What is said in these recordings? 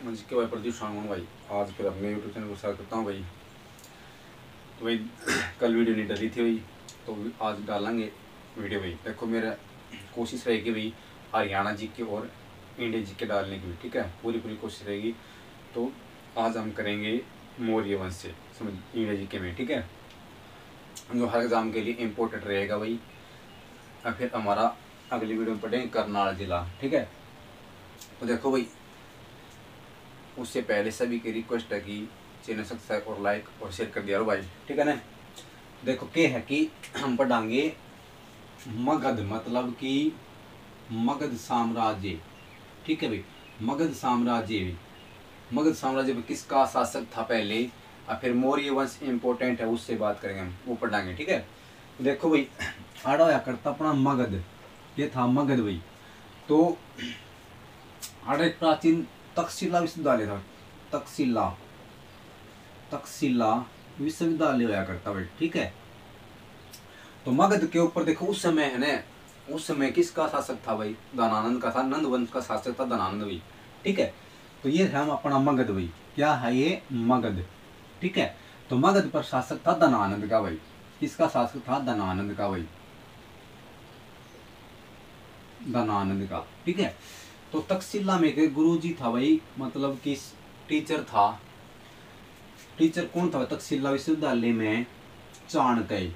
जी के भाई प्रदीप शांगन भाई, आज फिर अपने यूट्यूब चैनल को स्टार्ट करता हूँ भाई। तो भाई कल वीडियो नहीं डली थी भाई, तो आज डालेंगे वीडियो भाई। देखो मेरा कोशिश रहेगी भाई हरियाणा जी के और इंडिया जी के डालने की भी, ठीक है, पूरी पूरी कोशिश रहेगी। तो आज हम करेंगे मौर्य वंश से, समझ, इंडिया जी के में, ठीक है, जो हर एग्जाम के लिए इम्पोर्टेंट रहेगा भाई। और फिर हमारा अगली वीडियो में पढ़ेंगे करनाल जिला, ठीक है। तो देखो भाई, उससे पहले सभी की रिक्वेस्ट है कि चैनल सब्सक्राइब और लाइक और शेयर कर दिया रो भाई, ठीक है ना। देखो क्या है कि हम पढ़ाएंगे मगध, मतलब कि मगध साम्राज्य, ठीक है भाई। मगध साम्राज्य, मगध साम्राज्य में किसका शासक था पहले, और फिर मौर्य वंश इंपॉर्टेंट है, उससे बात करेंगे हम, वो पढ़ाएंगे, ठीक है। देखो भाई, आड़ा होया करता अपना मगध, ये था मगध भाई। तो आड़ा एक प्राचीन तक्षशिला विश्वविद्यालय था, तक्षशिला तक्षशिला विश्वविद्यालय होया करता भाई, ठीक है। तो मगध के ऊपर देखो उस समय है ना, उस समय किसका शासक था भाई, धनानंद का था, नंद वंश का शासक था धनानंद भाई, ठीक है। तो ये है हम अपना मगध भाई, क्या है ये मगध, ठीक है। तो मगध पर शासक था धनानंद का भाई, किसका शासक था, धनानंद का भाई, धनानंद का, ठीक है। तो तक्षशिला में के गुरुजी था भाई, मतलब कि टीचर था, टीचर कौन था तक्षशिला विश्वविद्यालय में, चाणक्य,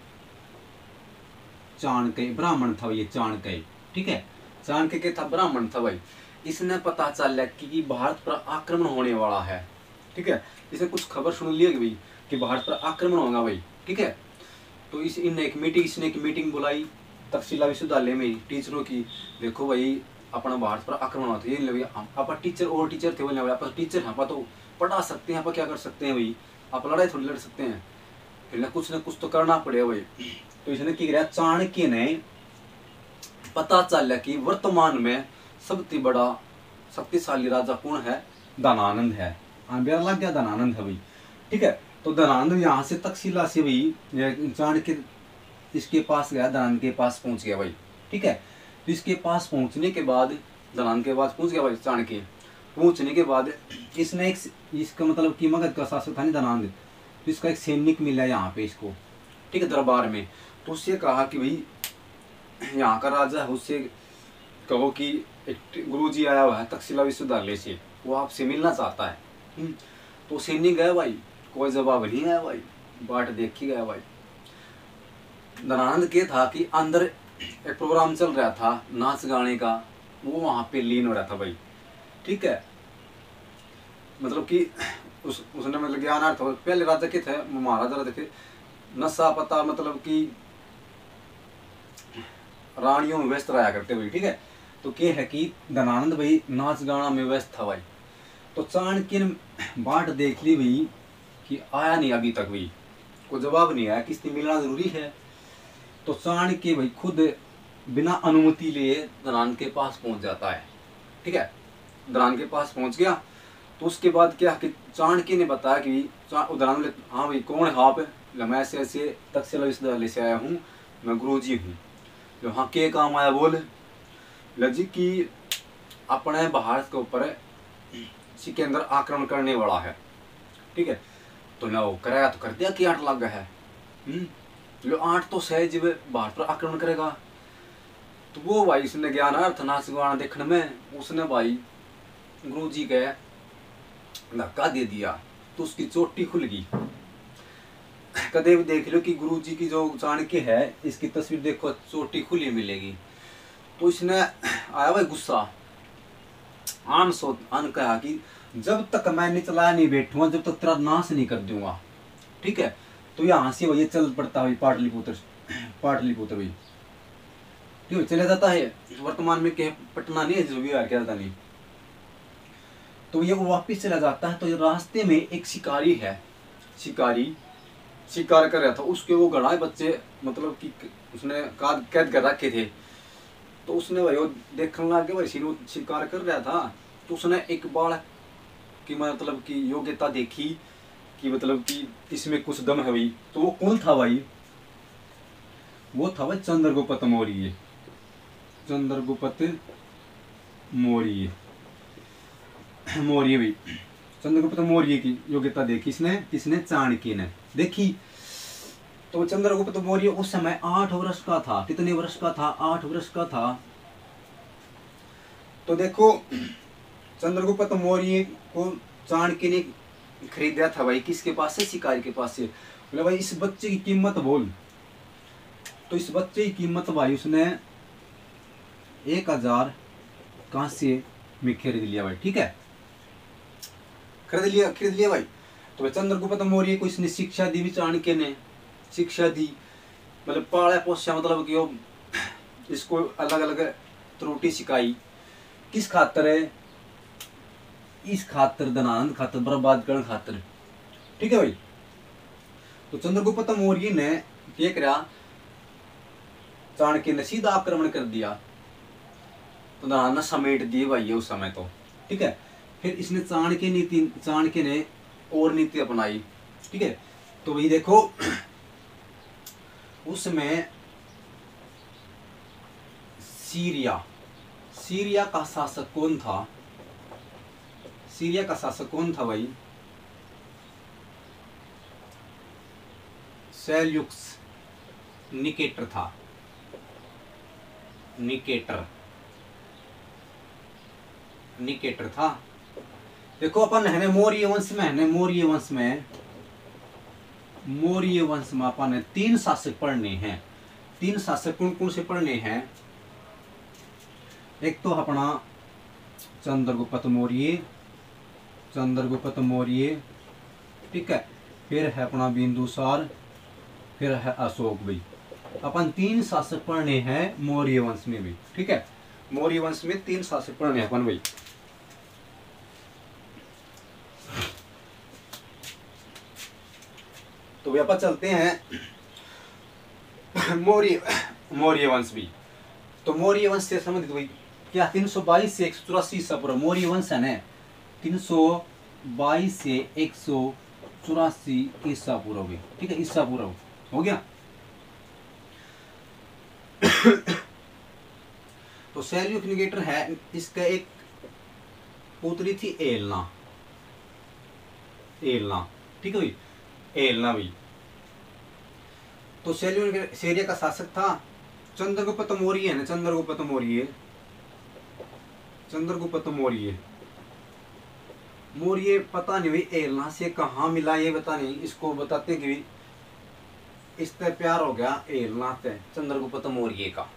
चाणक्य ब्राह्मण था ये चाणक्य, ठीक है। चाणक्य के था, ब्राह्मण था भाई। इसने पता चला कि भारत पर आक्रमण होने वाला है, ठीक है। इसे कुछ खबर सुन लिया कि भाई कि भारत पर आक्रमण होगा भाई, ठीक है। तो इसने एक मीटिंग बुलाई तक्षशिला विश्वविद्यालय में टीचरों की। देखो भाई अपना भारत पर आक्रमण होता है, ये आप टीचर और टीचर थे, बोले आप टीचर हैं, आप तो पढ़ा सकते हैं, आप क्या कर सकते हैं भाई, आप लड़ाई थोड़ी लड़ सकते हैं, फिर ना कुछ तो करना पड़ेगा भाई। तो इसने क्या किया, चाणक्य ने पता चला कि वर्तमान में सबसे बड़ा शक्तिशाली राजा कौन है, धनानंद है, मेरा लग गया धनानंद है भाई, ठीक है। तो धनानंद यहाँ से तक्षशिला से भाई चाणक्य इसके पास गया, धनानंद के पास पहुंच गया भाई, ठीक है। तो इसके पास पहुंचने के बाद, धनानंद के पास पहुंच गया भाई चाणक्य, पहुंचने के बाद इसने एक, इसका मतलब कि मगध का शासक था नहीं धनानंद, तो इसका एक सैनिक मिला यहाँ पे इसको, ठीक है, दरबार में। तो उससे कहा कि भाई यहाँ का राजा है, उससे कहो कि एक गुरुजी आया हुआ है तक्षशिला विश्वविद्यालय से, वो आपसे मिलना चाहता है। तो सैनिक गया भाई, कोई जवाब नहीं आया भाई, बाट देखी गया भाई। धनानंद के था कि अंदर एक प्रोग्राम चल रहा था नाच गाने का, वो वहां पे लीन हो रहा था भाई, ठीक है। मतलब कि उसने मतलब ज्ञानार्थ, पहले राजा के थे, महाराजा राजा थे, नशा पता, मतलब कि रानियों में व्यस्त रहा करते भाई, ठीक है। तो क्या है कि धनानंद भाई नाच गाना में व्यस्त था भाई। तो चाणक्य ने बाट देख ली भाई कि आया नहीं अभी तक भाई, कोई जवाब नहीं आया, किसने मिलना जरूरी है। तो चाणक्य भाई खुद बिना अनुमति लिए धनानंद के पास पहुंच जाता है, ठीक है। धनानंद के पास पहुंच गया। तो उसके बाद क्या कि चाणक्य ने बताया कि धनानंद, हाँ भाई कौन है आप, मैं ऐसे ऐसे तक्षशिला विश्वविद्यालय से आया हूँ, मैं गुरुजी हूँ। जो हाँ के काम आया बोल लजी कि अपने भारत के ऊपर के अंदर आक्रमण करने वाला है, ठीक है। तो ना वो करेगा तो कर दिया कि 8 लाख है, जो 8 तो सहज भारत पर आक्रमण करेगा। तो वो भाई इसने ज्ञानार्थ नाच गाना देखने में उसने भाई गुरु जी के धक्का दे दिया, तो उसकी चोटी खुल गई। कदे भी देख लो कि गुरु जी की जो चाणक्य है, इसकी तस्वीर देखो, चोटी खुली मिलेगी। तो इसने आया भाई गुस्सा, आन कहा कि जब तक मैं निचला नहीं बैठूंगा, जब तक तेरा नाश नहीं कर दूंगा, ठीक है। तो यहाँ से वही चल पड़ता भाई पाटलिपुत्र, पाटलिपुत्र भाई, ठीक है, चले जाता है। वर्तमान में क्या पटना नहीं है, जो भी क्या नहीं। तो ये वापिस चला जाता है। तो ये रास्ते में एक शिकारी है, शिकारी शिकार कर रहा था, उसके वो गढ़ाए बच्चे, मतलब कि उसने कैद कर रखे थे। तो उसने भाई वो देखने लग गया भाई, वो शिकार कर रहा था। तो उसने एक बालक की मतलब की योग्यता देखी कि मतलब कि इसमें कुछ दम है भाई। तो वो कौन था भाई, वो था भाई चंद्रगुप्त मौर्य, चंद्रगुप्त मौर्य, मौर्य भी, चंद्रगुप्त मौर्य की योग्यता देखी इसने, किसने? चाणक्य ने देखी। तो चंद्रगुप्त मौर्य उस समय 8 वर्ष का था। कितने वर्ष का था? 8 वर्ष का था। तो देखो चंद्रगुप्त मौर्य को चाणक्य ने खरीदा था भाई, किसके पास से? शिकारी के पास से। बोले भाई इस बच्चे की कीमत बोल। तो इस बच्चे की कीमत भाई उसने 1000 कांस्य में खरीद लिया भाई, ठीक है, खरीद लिया भाई। तो भाई चंद्रगुप्त मौर्य को इसने शिक्षा दी भी, चाणक्य ने शिक्षा दी, मतलब पाला पोसा, मतलब कि वो इसको अलग अलग त्रुटि सिखाई। किस खातर है? इस खातर धनानंद खातर, बर्बाद करने खातर, ठीक है भाई। तो चंद्रगुप्त मौर्य ने क्या करा? चाणक्य ने सीधा आक्रमण कर दिया, तो धनानंद समेट दिए भाई उस समय तो, ठीक है। फिर इसने चाणक्य ने और नीति अपनाई, ठीक है। तो वही देखो उसमें सीरिया का शासक कौन था? सीरिया का शासक कौन था भाई? सेल्यूकस निकेटर था। निकेटर था। देखो अपन है मौर्य वंश में अपन ने 3 शासक पढ़ने हैं। 3 शासक कौन कौन से पढ़ने हैं? एक तो अपना चंद्रगुप्त मौर्य, ठीक है। फिर है अपना बिंदुसार, फिर है अशोक भाई। अपन 3 शासक पढ़ने हैं मौर्य वंश में भी, ठीक है। मौर्य वंश में 3 शासक पढ़ने हैं अपन भाई। तो वे अपन चलते हैं मौर्य वंश भी। तो मौर्य वंश से संबंधित हुई क्या? 322 से 184 ईसा पूर्व मौर्य वंश है ना, 322 से 184 ईसा पूर्व भी, ठीक है, ईसा पूर्व हो गया। तो सेल्यूक निकेटर है, इसका एक पुत्री थी एलना, ठीक है भाई, एलना भाई। तो सीरिया का शासक था चंद्रगुप्त मौर्य है ना, चंद्रगुप्त मौर्य पता नहीं भाई एलना से कहाँ मिला, ये बता नहीं, इसको बताते कि इससे प्यार हो गया एलना से चंद्रगुप्त मौर्य का,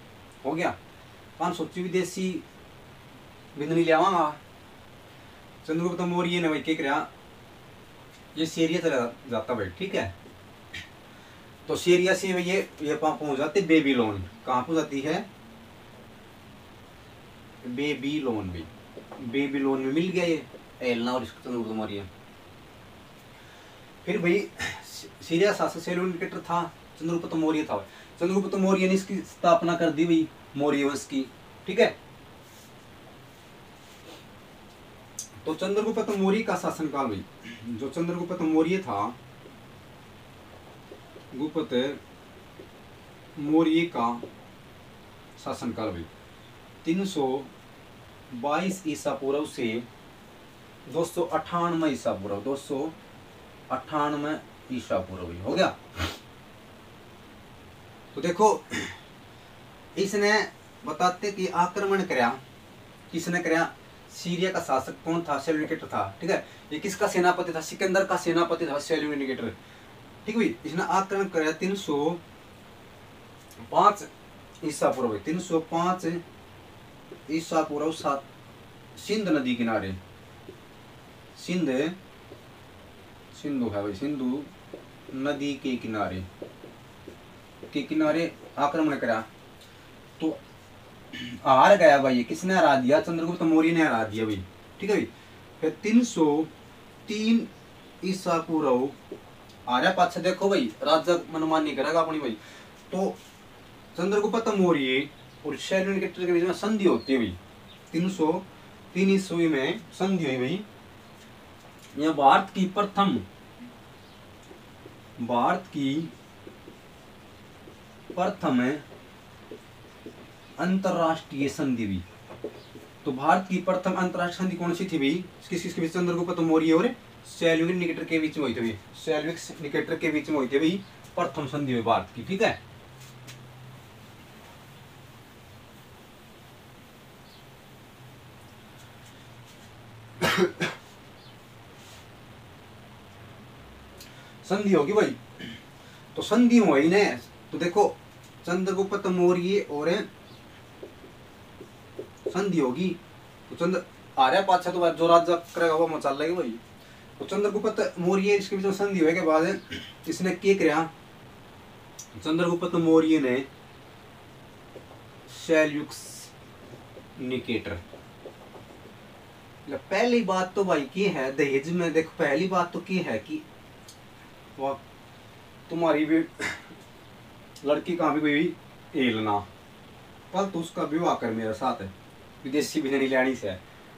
हो गया। 500 विदेशी बिंदनी लियावांगा। चंद्रगुप्त मौर्य ने भाई क्या करा? ये सीरिया चला जाता भाई, ठीक है। तो सीरिया से ये पहुंच जाती बेबीलोन। कहाँ पहुंच जाती है? बेबीलोन भी, बेबीलोन में मिल गया ये एलना और चंद्रगुप्त मौर्य। फिर भाई सीरिया शासक सेल्यूक निकेटर था, चंद्रगुप्त मौर्य था। चंद्रगुप्त मौर्य ने इसकी स्थापना कर दी भाई मौर्य वंश की, ठीक है। तो चंद्रगुप्त मौर्य का शासनकाल भाई, जो चंद्रगुप्त मौर्य था, गुप्त मौर्य का शासनकाल भाई 322 ईसा पूर्व से 298 ईसा पूर्व, 298 ईसा पूर्व हो गया। तो देखो इसने बताते कि आक्रमण कराया, किसने कराया? सीरिया का शासक कौन था? सेल्यूक निकेटर था, ठीक है। ये किसका सेनापति था? सिकंदर का सेनापति था सेल्यूक निकेटर, ठीक है। इसने आक्रमण कराया 305 ईसा पूर्व, 305 ईसा पूर्व सिंध नदी किनारे, सिंधु है भाई, सिंधु नदी के किनारे आक्रमण करा। तो हार गया भाई, किसने हरा दिया? चंद्रगुप्त मौर्य ने हरा दिया भाई, ठीक है भाई। फिर 303 ईसा पूर्व आ रहा पाछा, देखो भाई राजा मनमानी करेगा अपनी भाई। तो चंद्रगुप्त मौर्य और सेल्यूक निकेटर के बीच में संधि होती है भाई, 303 ईस्वी में संधि हुई भाई। यह भारत की प्रथम अंतरराष्ट्रीय संधि भी। तो तो भारत की प्रथम अंतरराष्ट्रीय संधि कौन सी थी भाई? किसके बीच? चंद्रगुप्त मौर्य और सेल्यूकिड निकेटर के बीच में हुई थी। सेल्यूकिड निकेटर के बीच में हुई थी भाई प्रथम संधि हुई भारत की, ठीक है। संधि होगी भाई, तो संधि हुई ने, तो देखो चंद्रगुप्त मौर्य और संधि होगी, तो चंद्र आ रहा पाछा तो जो राजा करेगा वो मचा लेगा भाई। तो चंद्रगुप्त मौर्य इसके बीच में संधि होने के बाद इसने क्या किया? चंद्रगुप्त मौर्य ने सेल्यूकस निकेटर, पहली बात तो भाई की है दहेज में, देखो पहली बात तो की है कि वाह तुम्हारी भी लड़की कहाँ भी कोई एलना पल तो उसका विवाह कर मेरे साथ है, विदेशी भी नहीं लेनी से,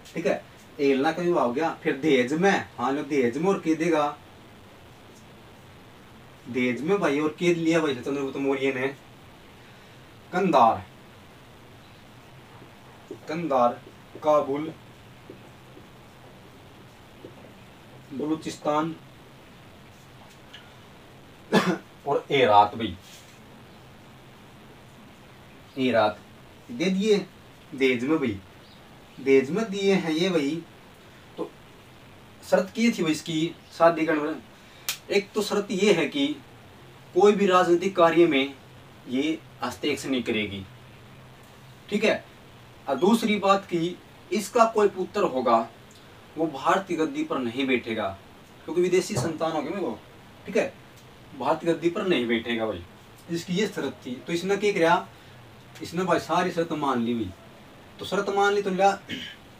ठीक है। एलना का विवाह हो गया, फिर दहेज में, हाँ लो दहेज में और के देगा, दहेज में भाई और के लिया भाई चंद्रगुप्त मौर्य ने कंधार, कंधार, काबुल, बलूचिस्तान और हेरात भाई, हेरात दे दिए दहेज में भाई, दहेज में दिए हैं ये भाई। तो शर्त की थी भाई इसकी शादी करने में, एक तो शर्त ये है कि कोई भी राजनीतिक कार्य में ये हस्तक्षेप नहीं करेगी, ठीक है। और दूसरी बात की इसका कोई पुत्र होगा वो भारत की गद्दी पर नहीं बैठेगा, क्योंकि विदेशी संतान हो गए वो, ठीक है, भारत की गद्दी पर नहीं बैठेगा भाई, इसकी ये शर्त थी। तो इसने क्या किया? इसने भाई सारी शर्त मान ली भाई। तो शर्त मान ली तो लिया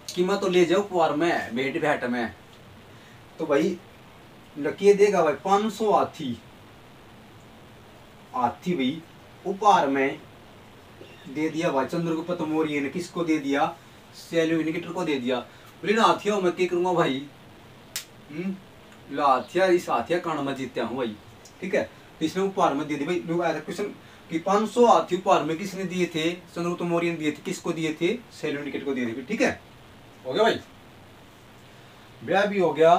कि मैं तो ले जाऊँ कुआर में भेंट भेंट में, तो भाई लकीर देगा भाई 500 हाथी, हाथी भाई उपहार में दे दिया भाई चंद्रगुप्त मौर्य ने। किसको दे दिया? सेल्यूकिड निकेटर को दे दिया। बोले ना हाथिया मैं क्या करूँगा भाई, हाथिया इस हाथिया कारण मैं जीत्या हूँ भाई, ठीक है। तो इसने उपहार में दे दी भाई। लोग आया था क्वेश्चन कि 500 हाथी उपहार में किसने दिए थे? चंद्रगुप्त मौर्य ने दिए थे। किसको दिए थे? सेल्यूकिड निकेटर को दिए थे, ठीक है। हो गया भाई, ब्याह भी हो गया।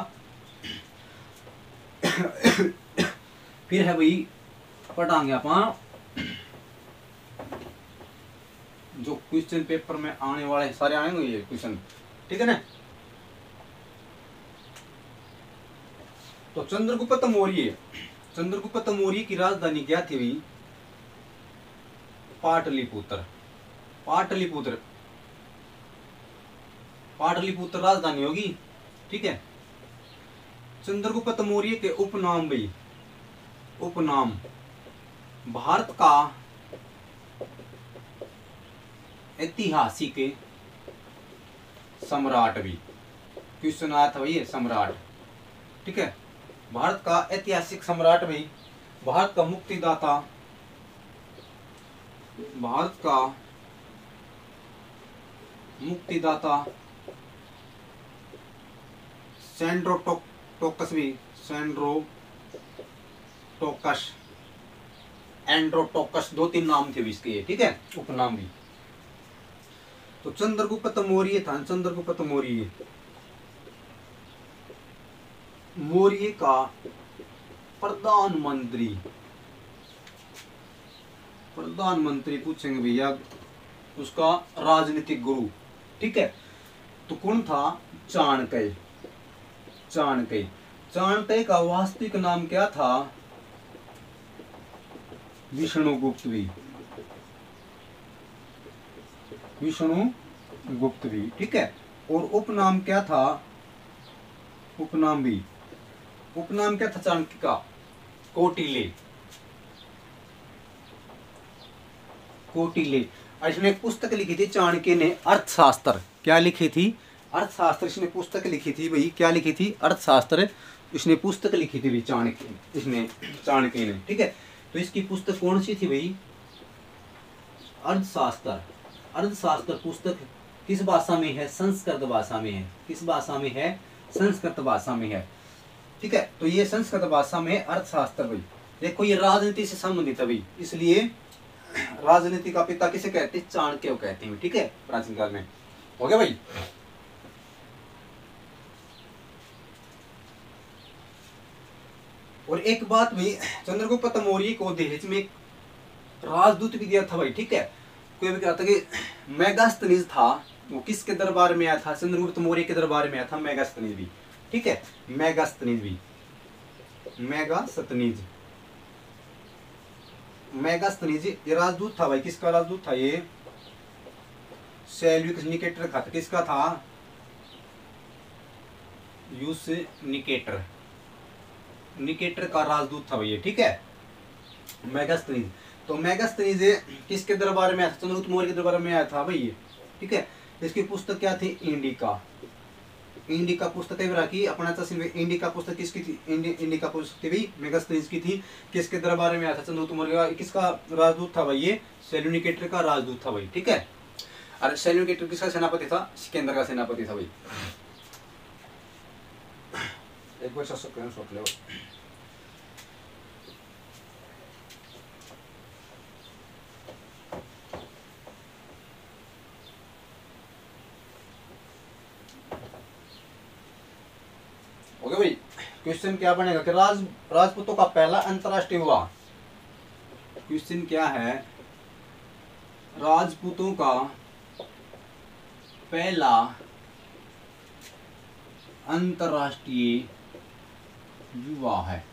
फिर है भाई पढ़ांगे आप जो क्वेश्चन पेपर में आने वाले सारे आएंगे ये क्वेश्चन, ठीक है ना। तो चंद्रगुप्त मौर्य, चंद्रगुप्त मौर्य की राजधानी क्या थी भाई? पाटलिपुत्र, पाटलिपुत्र, पाटलिपुत्र राजधानी होगी, ठीक है। चंद्रगुप्त मौर्य के उपनाम भाई, उपनाम भारत का ऐतिहासिक सम्राट भी क्वेश्चन आया था भाई, ये सम्राट, ठीक है। भारत का ऐतिहासिक सम्राट भी, भारत का मुक्तिदाता, भारत का मुक्तिदाता सेंड्रोटोकस भी, सेंड्रोटोकस, एंड्रोटोकस, 2-3 नाम थे भी इसके, ठीक है, उपनाम भी। तो चंद्रगुप्त मौर्य था, चंद्रगुप्त मौर्य, मौर्य का प्रधानमंत्री, प्रधानमंत्री पूछेंगे भैया, उसका राजनीतिक गुरु, ठीक है। तो कौन था? चाणक्य, चाणक्य, चाणक्य का वास्तविक नाम क्या था? विष्णुगुप्त भी, विष्णुगुप्त भी, ठीक है। और उपनाम क्या था? उपनाम भी, उपनाम क्या था चाणक्य का? कौटिल्य, कौटिल्य। इसने एक पुस्तक लिखी थी चाणक्य ने, अर्थशास्त्र। क्या लिखी थी? अर्थशास्त्र। इसने पुस्तक लिखी थी भाई, क्या लिखी थी? अर्थशास्त्र। इसने पुस्तक लिखी थी भाई चाणक्य, इसने, चाणक्य ने, ठीक है। तो इसकी पुस्तक कौन सी थी भाई? अर्थशास्त्र। अर्थशास्त्र पुस्तक किस भाषा में है? संस्कृत भाषा में है। किस भाषा में है? संस्कृत भाषा में है, ठीक है। तो ये संस्कृत भाषा में अर्थशास्त्र भाई। देखो ये राजनीति से संबंधित है भाई, इसलिए राजनीति का पिता किसे कहते हैं? चाणक्य को कहते हैं, ठीक है, प्राचीन काल में। हो गया भाई। और एक बात भाई, चंद्रगुप्त मौर्य को दहेज में एक राजदूत भी दिया था भाई, ठीक है। कोई भी कहता कि मेगास्थनीज था, वो किसके दरबार में आया था? चंद्रगुप्त मौर्य के दरबार में आया था मेगास्थनीज भी, ठीक है। मेगास्थनीज भी, मेगास्थनीज, मेगास्थनीज ये राजदूत था भाई। किसका राजदूत था ये? सेल्यूकस निकेटर का। किसका था? यूस निकेटर, निकेटर का राजदूत था भाई ये, ठीक है। मेगास्थनीज, तो मेगास्थनीज किसके दरबार में आया था? चंद्रगुप्त मौर्य के दरबार में आया था भाई ये, ठीक है। इसकी पुस्तक क्या थी? इंडिका। इंडिका पुस्तक की अपना इंडिका पुस्तक किसकी थी? इंडिका पुस्तक भी मेगास्थनीज की थी। किसके दरबार में आया था? चंद्रगुप्त मौर्य का। किसका राजदूत था भाई ये? सेल्यूनिकेटर का राजदूत था भाई, ठीक है। अरे सेल्यूनिकेटर किसका सेनापति था? सिकंदर का सेनापति था भाई। एक बार सोच लो। ओके भाई, क्वेश्चन क्या बनेगा कि राजपूतों का पहला अंतरराष्ट्रीय विवाह। क्वेश्चन क्या है? राजपूतों का पहला अंतरराष्ट्रीय विवाह है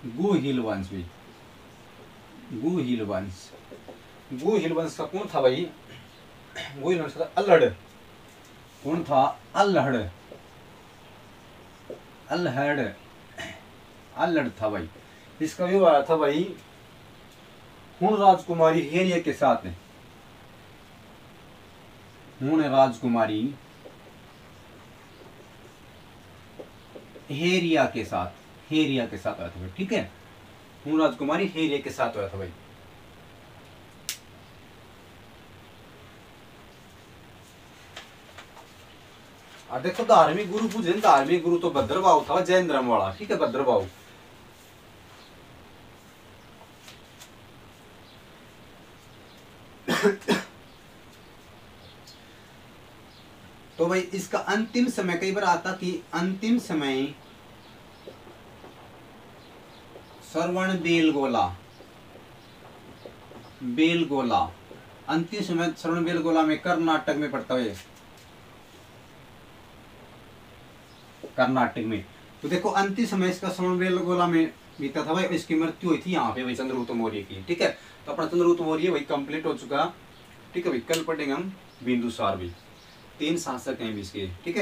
गुहिल वंश भाई। गुहिल वंश, गुहिल वंश का कौन था भाई? गुहिल वंश का अल्हड़। कौन था? अल्हड़, अल्हड़, अल्हड़ था भाई। इसका विवाह था भाई हुन राजकुमारी हेरिया के साथ। हुन राजकुमारी हेरिया के साथ, हेरिया के साथ आया था भाई, ठीक है। हुन राजकुमारी हेरिया के साथ आया था भाई। और देखो धार्मिक गुरु पूछे, धार्मिक गुरु तो भद्रभाव था, जैन धर्म वाला, ठीक है, भद्रभाव। तो भाई इसका अंतिम समय, कई बार आता कि अंतिम समय श्रवण बेलगोला, बेलगोला, अंतिम समय श्रवण बेलगोला में कर्नाटक में पड़ता है, कर्नाटक में। तो देखो अंतिम समय इसका श्रवण बेलगोला में बीता था भाई। इसकी मृत्यु हुई थी यहाँ पे भाई चंद्रगुप्त मौर्य की, ठीक है। तो अपना चंद्रगुप्त मौर्य भाई कंप्लीट हो चुका, ठीक है भाई। कल पढ़ेंगे हम बिंदुसार भाई। 3 शासक हैं इसके, ठीक है।